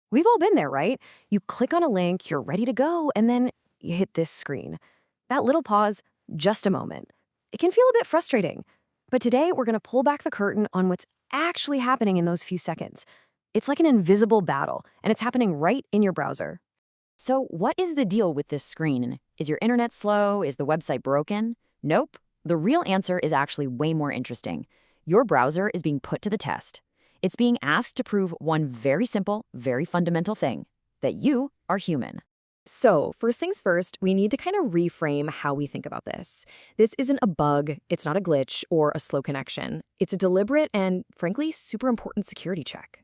We've all been there, right? You click on a link, you're ready to go, and then you hit this screen. That little pause, just a moment. It can feel a bit frustrating. But today, we're going to pull back the curtain on what's actually happening in those few seconds. It's like an invisible battle, and it's happening right in your browser. So what is the deal with this screen? Is your internet slow? Is the website broken? Nope. The real answer is actually way more interesting. Your browser is being put to the test. It's being asked to prove one very simple, very fundamental thing, that you are human. So, first things first, we need to kind of reframe how we think about this. This isn't a bug, it's not a glitch or a slow connection. It's a deliberate and, frankly, super important security check.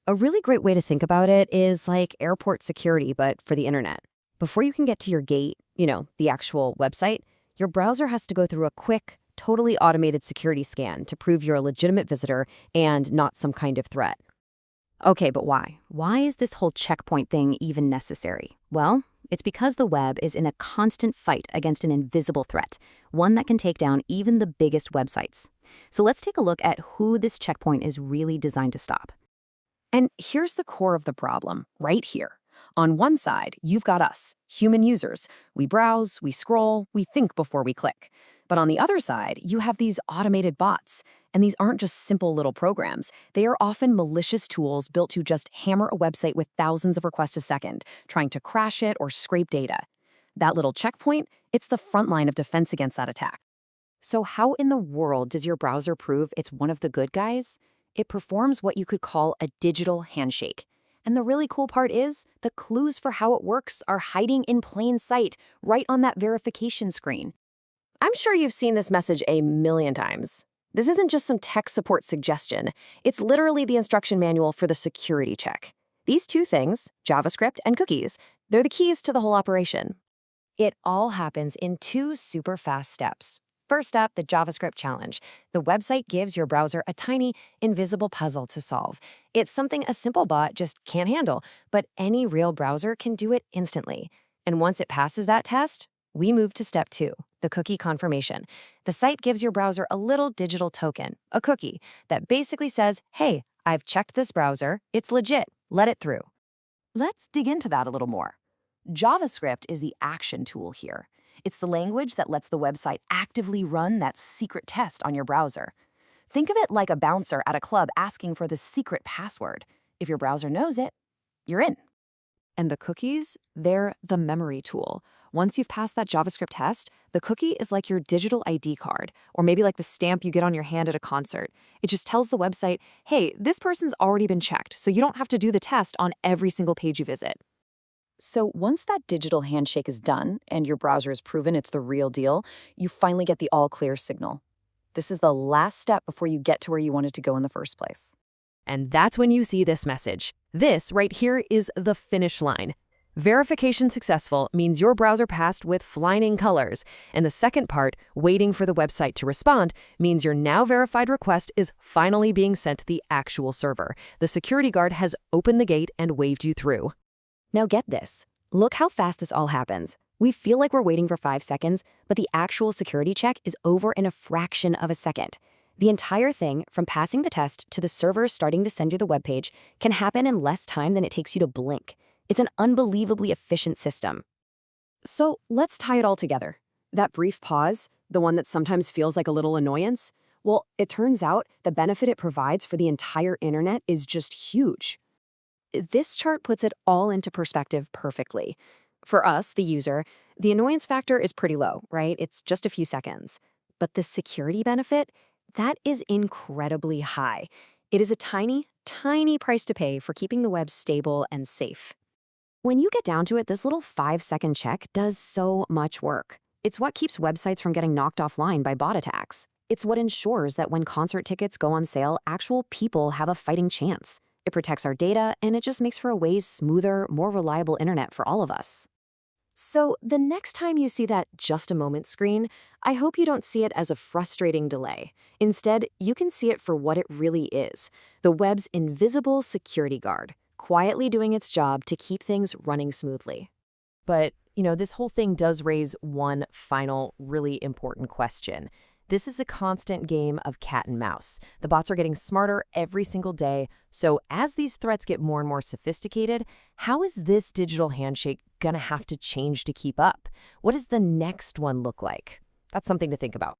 A really great way to think about it is like airport security, but for the internet. Before you can get to your gate, the actual website, your browser has to go through a quick, totally automated security scan to prove you're a legitimate visitor and not some kind of threat. Okay, but why? Why is this whole checkpoint thing even necessary? Well, it's because the web is in a constant fight against an invisible threat, one that can take down even the biggest websites. So let's take a look at who this checkpoint is really designed to stop. And here's the core of the problem, right here. On one side, you've got us, human users. We browse, we scroll, we think before we click. But on the other side, you have these automated bots. And these aren't just simple little programs. They are often malicious tools built to just hammer a website with thousands of requests a second, trying to crash it or scrape data. That little checkpoint, it's the front line of defense against that attack. So how in the world does your browser prove it's one of the good guys? It performs what you could call a digital handshake. And the really cool part is, the clues for how it works are hiding in plain sight, right on that verification screen. I'm sure you've seen this message a million times. This isn't just some tech support suggestion. It's literally the instruction manual for the security check. These two things, JavaScript and cookies, they're the keys to the whole operation. It all happens in two super fast steps. First up, the JavaScript challenge. The website gives your browser a tiny, invisible puzzle to solve. It's something a simple bot just can't handle, but any real browser can do it instantly. And once it passes that test, we move to step 2, the cookie confirmation. The site gives your browser a little digital token, a cookie, that basically says, hey, I've checked this browser, it's legit, let it through. Let's dig into that a little more. JavaScript is the action tool here. It's the language that lets the website actively run that secret test on your browser. Think of it like a bouncer at a club asking for the secret password. If your browser knows it, you're in. And the cookies, they're the memory tool. Once you've passed that JavaScript test, the cookie is like your digital ID card, or maybe like the stamp you get on your hand at a concert. It just tells the website, hey, this person's already been checked, so you don't have to do the test on every single page you visit. So once that digital handshake is done and your browser has proven it's the real deal, you finally get the all clear signal. This is the last step before you get to where you wanted to go in the first place. And that's when you see this message. This right here is the finish line. Verification successful means your browser passed with flying colors. And the second part, waiting for the website to respond, means your now verified request is finally being sent to the actual server. The security guard has opened the gate and waved you through. Now get this. Look how fast this all happens. We feel like we're waiting for 5 seconds, but the actual security check is over in a fraction of a second. The entire thing, from passing the test to the server starting to send you the web page, can happen in less time than it takes you to blink. It's an unbelievably efficient system. So let's tie it all together. That brief pause, the one that sometimes feels like a little annoyance, well, it turns out the benefit it provides for the entire internet is just huge. This chart puts it all into perspective perfectly. For us, the user, the annoyance factor is pretty low, right? It's just a few seconds. But the security benefit, that is incredibly high. It is a tiny, tiny price to pay for keeping the web stable and safe. When you get down to it, this little 5-second check does so much work. It's what keeps websites from getting knocked offline by bot attacks. It's what ensures that when concert tickets go on sale, actual people have a fighting chance. It protects our data, and it just makes for a way smoother, more reliable internet for all of us. So the next time you see that just a moment screen, I hope you don't see it as a frustrating delay. Instead, you can see it for what it really is, the web's invisible security guard, quietly doing its job to keep things running smoothly. But, this whole thing does raise one final really important question. This is a constant game of cat and mouse. The bots are getting smarter every single day. So as these threats get more and more sophisticated, how is this digital handshake going to have to change to keep up? What does the next one look like? That's something to think about.